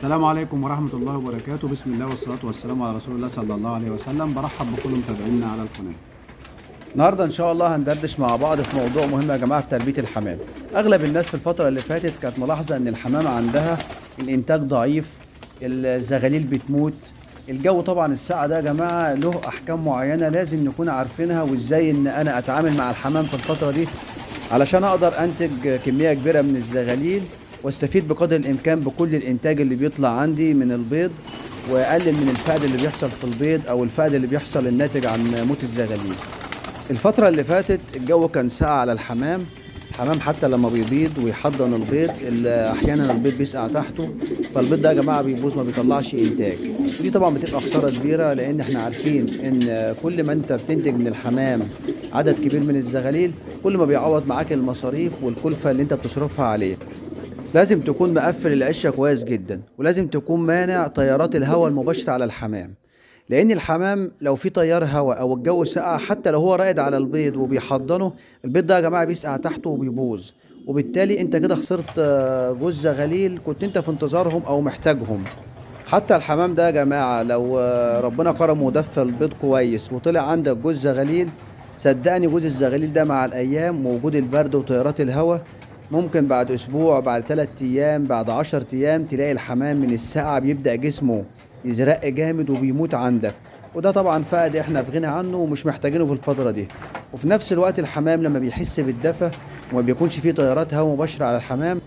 السلام عليكم ورحمة الله وبركاته. بسم الله والصلاة والسلام على رسول الله صلى الله عليه وسلم. برحب بكل متابعينا على القناة. النهارده ان شاء الله هندردش مع بعض في موضوع مهم يا جماعة في تربية الحمام. اغلب الناس في الفترة اللي فاتت كانت ملاحظة ان الحمام عندها الانتاج ضعيف، الزغاليل بتموت. الجو طبعا الساعة ده يا جماعة له احكام معينة لازم نكون عارفينها، وازاي ان انا اتعامل مع الحمام في الفترة دي علشان اقدر انتج كمية كبيرة من الزغاليل واستفيد بقدر الامكان بكل الانتاج اللي بيطلع عندي من البيض، واقلل من الفقد اللي بيحصل في البيض او الفقد اللي بيحصل الناتج عن موت الزغاليل. الفترة اللي فاتت الجو كان ساقع على الحمام حتى لما بيبيض ويحضن البيض احيانا البيض بيسقع تحته، فالبيض ده يا جماعه بيبوظ ما بيطلعش انتاج. ودي طبعا بتبقى خساره كبيره، لان احنا عارفين ان كل ما انت بتنتج من الحمام عدد كبير من الزغاليل كل ما بيعوض معاك المصاريف والكلفه اللي انت بتصرفها عليه. لازم تكون مقفل العشه كويس جدا، ولازم تكون مانع تيارات الهواء المباشره على الحمام، لان الحمام لو في تيار هواء او الجو سقع حتى لو هو راقد على البيض وبيحضنه، البيض ده يا جماعه بيسقع تحته وبيبوظ، وبالتالي انت كده خسرت جوز زغاليل كنت انت في انتظارهم او محتاجهم. حتى الحمام ده يا جماعه لو ربنا كرمه ودفى البيض كويس وطلع عندك جوز زغاليل، صدقني جوز الزغاليل ده مع الايام ووجود البرد وتيارات الهواء ممكن بعد اسبوع، بعد 3 ايام، بعد 10 ايام تلاقي الحمام من السقعه بيبدأ جسمه يزرق جامد وبيموت عندك. وده طبعا فقد احنا في غنى عنه ومش محتاجينه في الفترة دي. وفي نفس الوقت الحمام لما بيحس بالدفى وما بيكونش فيه تيارات هواء مباشرة على الحمام،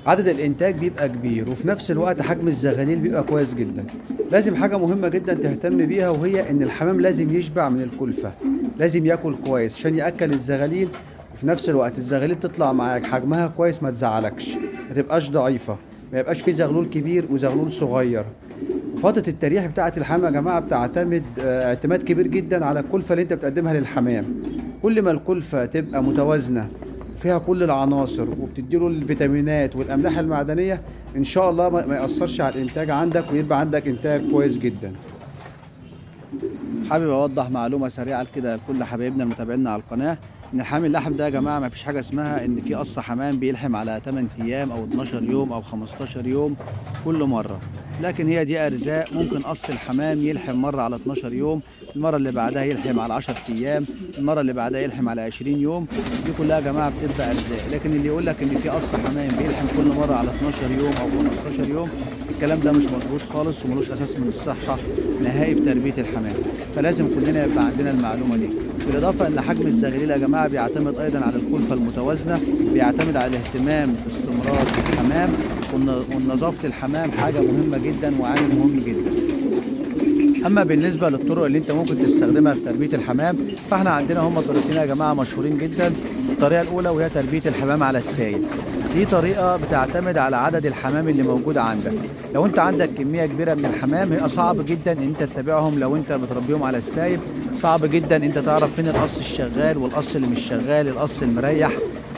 عدد الانتاج بيبقى كبير، وفي نفس الوقت حجم الزغاليل بيبقى كويس جدا. لازم حاجة مهمة جدا تهتم بيها، وهي ان الحمام لازم يشبع من الكلفة، لازم ياكل كويس عشان ياكل الزغاليل، وفي نفس الوقت الزغاليل تطلع معاك حجمها كويس ما تزعلكش، ما تبقاش ضعيفة، ما يبقاش فيه زغلول كبير وزغلول صغير. فترة التريح بتاعة الحمام يا جماعة بتعتمد اعتماد كبير جدا على الكلفة اللي انت بتقدمها للحمام. كل ما الكلفة تبقى متوازنة فيها كل العناصر وبتديله الفيتامينات والأملاح المعدنية، ان شاء الله ما يأثرش على الانتاج عندك ويبقى عندك انتاج كويس جدا. حابب اوضح معلومة سريعة كده لكل حبايبنا المتابعين على القناة، ان الحمام اللحم ده يا جماعه ما فيش حاجه اسمها ان في قص حمام بيلحم على 8 ايام او 12 يوم او 15 يوم كل مره، لكن هي دي ارزاق. ممكن قص الحمام يلحم مره على 12 يوم، المره اللي بعدها يلحم على 10 ايام، المره اللي بعدها يلحم على 20 يوم. دي كلها يا جماعه بتبقى ارزاق. لكن اللي يقول لك ان في قص حمام بيلحم كل مره على 12 يوم او 15 يوم، الكلام ده مش مظبوط خالص وملوش اساس من الصحه نهائي في تربيه الحمام. فلازم كلنا يبقى عندنا المعلومه دي. بالاضافه ان حجم الزغاليل يا جماعه بيعتمد ايضا على الكلفه المتوازنه، بيعتمد على الاهتمام باستمرار الحمام، ونظافه الحمام حاجه مهمه جدا وعامل مهم جدا. اما بالنسبه للطرق اللي انت ممكن تستخدمها في تربيه الحمام، فاحنا عندنا هم طريقتين يا جماعه مشهورين جدا. الطريقه الاولى وهي تربيه الحمام على السائل. دي طريقه بتعتمد على عدد الحمام اللي موجود عندك. لو انت عندك كميه كبيره من الحمام هيبقى صعب جدا ان انت تتابعهم. لو انت بتربيهم على السائل صعب جدا انت تعرف فين القص الشغال والقص اللي مش شغال، القص المريح،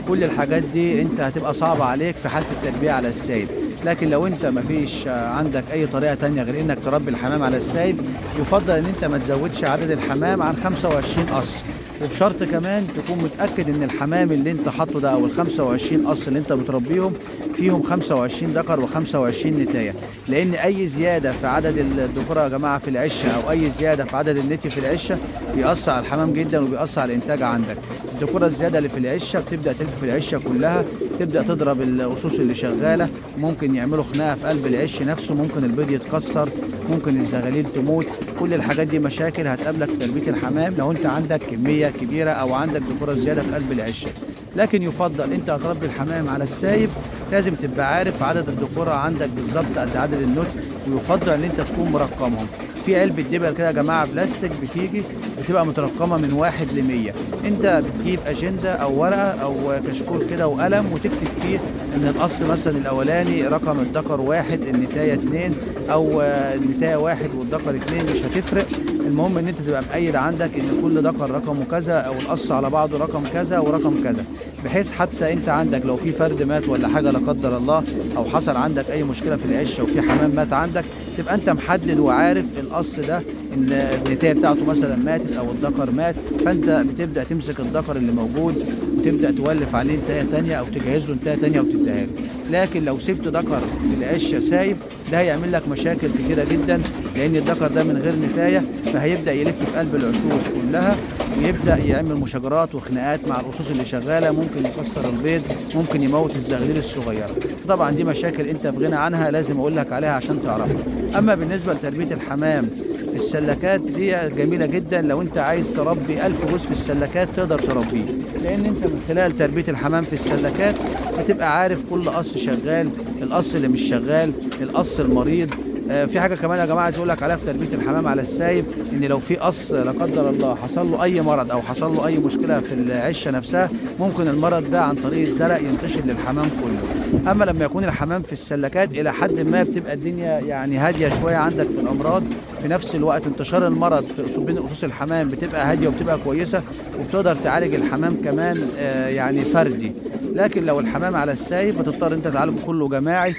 كل الحاجات دي انت هتبقى صعبه عليك في حاله التربيه على السائل. لكن لو انت مفيش عندك اي طريقه تانية غير انك تربي الحمام على السائل، يفضل ان انت ما تزودش عدد الحمام عن 25 قص، وبشرط كمان تكون متاكد ان الحمام اللي انت حاطه ده او ال 25 قص اللي انت بتربيهم فيهم 25 ذكر و25 نتايه، لان اي زياده في عدد الذكور يا جماعه في العشه او اي زياده في عدد النتي في العشه بيأثر على الحمام جدا وبيأثر على الانتاج عندك. الذكوره الزياده اللي في العشه بتبدا تلف في العشه كلها، تبدا تضرب الاسوس اللي شغاله، ممكن يعملوا خناقه في قلب العش نفسه، ممكن البيض يتكسر، ممكن الزغاليل تموت. كل الحاجات دي مشاكل هتقابلك في تربيه الحمام لو انت عندك كميه كبيره او عندك ذكوره زياده في قلب العشه. لكن يفضل انت هتربي الحمام على السايب لازم تبقى عارف عدد الذكوره عندك بالظبط قد عدد النتج، ويفضل ان انت تكون مرقمهم في علبة دبل كده يا جماعة بلاستيك بتيجي بتبقى مترقمة من 1 ل100. انت بتجيب اجندة او ورقة او كشكول كده وقلم وتكتب فيه ان القص مثلا الاولاني رقم الذكر 1، النتاية 2، او النتاية 1 والذكر 2، مش هتفرق. المهم ان انت تبقى مقيد عندك ان كل ذكر رقمه كذا او القص على بعضه رقم كذا ورقم كذا، بحيث حتى انت عندك لو في فرد مات ولا حاجة لا قدر الله، او حصل عندك اي مشكلة في العشة وفي حمام مات عندك، تبقى انت محدد وعارف القص ده ان النتايه بتاعته مثلا ماتت او الذكر مات، فانت بتبدا تمسك الذكر اللي موجود وتبدا تولف عليه نتايه ثانيه او تجهز له نتايه ثانيه وتديها له. لكن لو سبت ذكر في العشه سايب ده هيعمل لك مشاكل كتيره جدا، لان الذكر ده من غير نتايه فهيبدا يلف في قلب العشوش كلها ويبدا يعمل مشاجرات وخناقات مع الاسوس اللي شغاله، ممكن يكسر البيض، ممكن يموت الزغاليل الصغيره. طبعا دي مشاكل انت في غنى عنها، لازم اقول لك عليها عشان تعرفها. اما بالنسبه لتربيه الحمام في السلكات دي جميله جدا، لو انت عايز تربي 1000 جوز في السلكات تقدر تربيه، لان انت من خلال تربيه الحمام في السلكات بتبقى عارف كل قص شغال، القص اللي مش شغال، القص المريض. في حاجه كمان يا جماعه عايز اقول لك عليها في تربيه الحمام على السايب، ان لو في قص لا قدر الله حصل له اي مرض او حصل له اي مشكله في العشه نفسها، ممكن المرض ده عن طريق الزرع ينتشر للحمام كله. اما لما يكون الحمام في السلكات الى حد ما بتبقى الدنيا يعني هاديه شويه عندك في الامراض، في نفس الوقت انتشار المرض في بين اسوس الحمام بتبقى هاديه وبتبقى كويسه، وبتقدر تعالج الحمام كمان يعني فردي. لكن لو الحمام على السايب بتضطر انت تعالجه كله جماعي،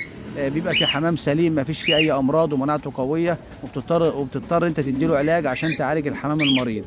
بيبقى في حمام سليم ما فيش فيه اي امراض ومناعته قويه، وبتضطر انت تديله علاج عشان تعالج الحمام المريض.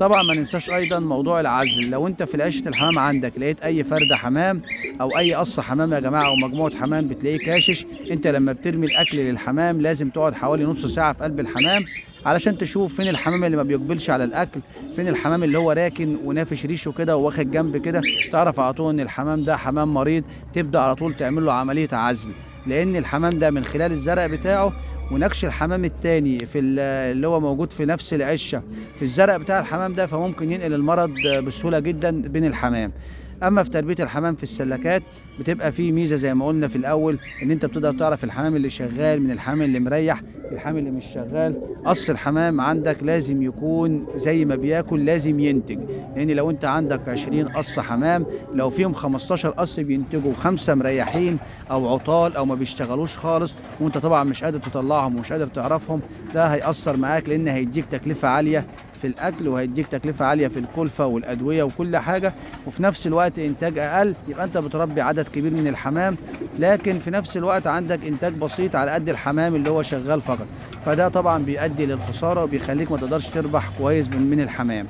طبعا ما ننساش ايضا موضوع العزل، لو انت في عشه الحمام عندك لقيت اي فرده حمام او اي قص حمام يا جماعه او مجموعه حمام بتلاقيه كاشش، انت لما بترمي الاكل للحمام لازم تقعد حوالي نص ساعه في قلب الحمام علشان تشوف فين الحمام اللي ما بيقبلش على الاكل، فين الحمام اللي هو راكن ونافش ريشه كده واخد جنب كده، تعرف على طول ان الحمام ده حمام مريض، تبدا على طول تعمل له عمليه عزل. لان الحمام ده من خلال الزرع بتاعه ونكش الحمام التاني في اللي هو موجود في نفس العشه في الزرع بتاع الحمام ده، فممكن ينقل المرض بسهوله جدا بين الحمام. اما في تربيه الحمام في السلكات بتبقى فيه ميزه زي ما قلنا في الاول، ان انت بتقدر تعرف الحمام اللي شغال من الحمام اللي مريح، الحمام اللي مش شغال. قص الحمام عندك لازم يكون زي ما بياكل، لازم ينتج، لان لو انت عندك 20 قص حمام لو فيهم 15 قص بينتجوا و5 مريحين او عطال او ما بيشتغلوش خالص، وانت طبعا مش قادر تطلعهم ومش قادر تعرفهم، ده هيأثر معاك لان هيديك تكلفه عاليه في الاكل، وهيديك تكلفه عاليه في الكلفه والادويه وكل حاجه، وفي نفس الوقت انتاج اقل. يبقى انت بتربي عدد كبير من الحمام، لكن في نفس الوقت عندك انتاج بسيط على قد الحمام اللي هو شغال فقط، فده طبعا بيؤدي للخساره وبيخليك ما تقدرش تربح كويس من الحمام.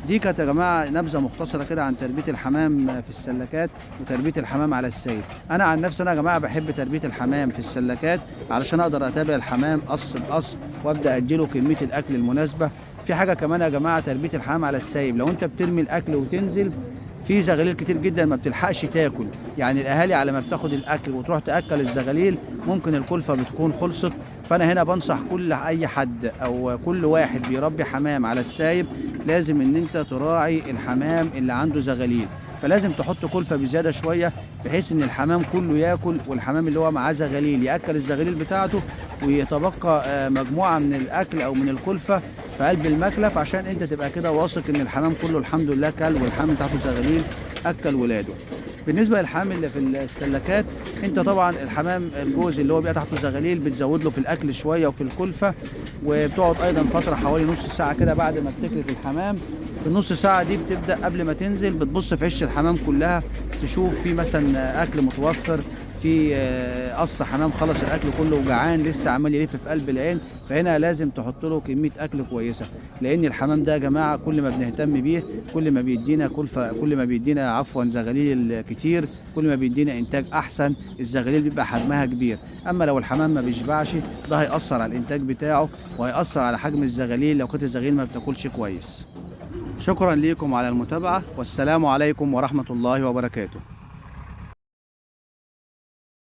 دي كانت يا جماعه نبذه مختصره كده عن تربيه الحمام في السلكات وتربيه الحمام على السيد. انا عن نفسي انا يا جماعه بحب تربيه الحمام في السلكات علشان اقدر اتابع الحمام قص بقص وابدا اديله كميه الاكل المناسبه. في حاجه كمان يا جماعه تربيه الحمام على السايب، لو انت بترمي الاكل وتنزل في زغاليل كتير جدا ما بتلحقش تاكل، يعني الاهالي على ما بتاخد الاكل وتروح تاكل الزغاليل ممكن الكلفه بتكون خلصت. فانا هنا بنصح اي حد او كل واحد بيربي حمام على السايب لازم ان انت تراعي الحمام اللي عنده زغاليل، فلازم تحط كلفه بزياده شويه بحيث ان الحمام كله ياكل، والحمام اللي هو معاه زغاليل ياكل الزغاليل بتاعته، ويتبقى مجموعه من الاكل او من الكلفه في قلب المكلف، عشان انت تبقى كده واثق ان الحمام كله الحمد لله كل، والحمام بتاعته زغاليل اكل ولاده. بالنسبه للحمام اللي في السلكات، انت طبعا الحمام الجوز اللي هو بيبقى تحته زغاليل بتزود له في الاكل شويه وفي الكلفه، وبتقعد ايضا فتره حوالي نص ساعه كده بعد ما بتكلف الحمام. في النص ساعه دي بتبدا قبل ما تنزل بتبص في عش الحمام كلها تشوف في مثلا اكل متوفر، في قص حمام خلص الاكل كله وجعان لسه عمال يلف في قلب العين، فهنا لازم تحط له كميه اكل كويسه، لان الحمام ده يا جماعه كل ما بنهتم بيه كل ما بيدينا كلفه، كل ما بيدينا عفوا زغاليل كتير، كل ما بيدينا انتاج احسن، الزغاليل بيبقى حجمها كبير. اما لو الحمام ما بيشبعش ده هيأثر على الانتاج بتاعه وهيأثر على حجم الزغاليل لو كانت الزغاليل ما بتاكلش كويس. شكرا لكم على المتابعه، والسلام عليكم ورحمه الله وبركاته.